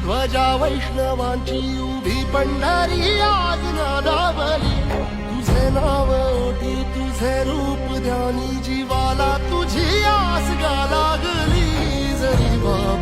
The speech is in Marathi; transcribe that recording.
ध्वजा वैष्णवांची उभी पंढरी आज नादावली तुझे नाव ओठी तुझे रूप ध्यानी जीवाला तुझी आस गा लागली जरी बाप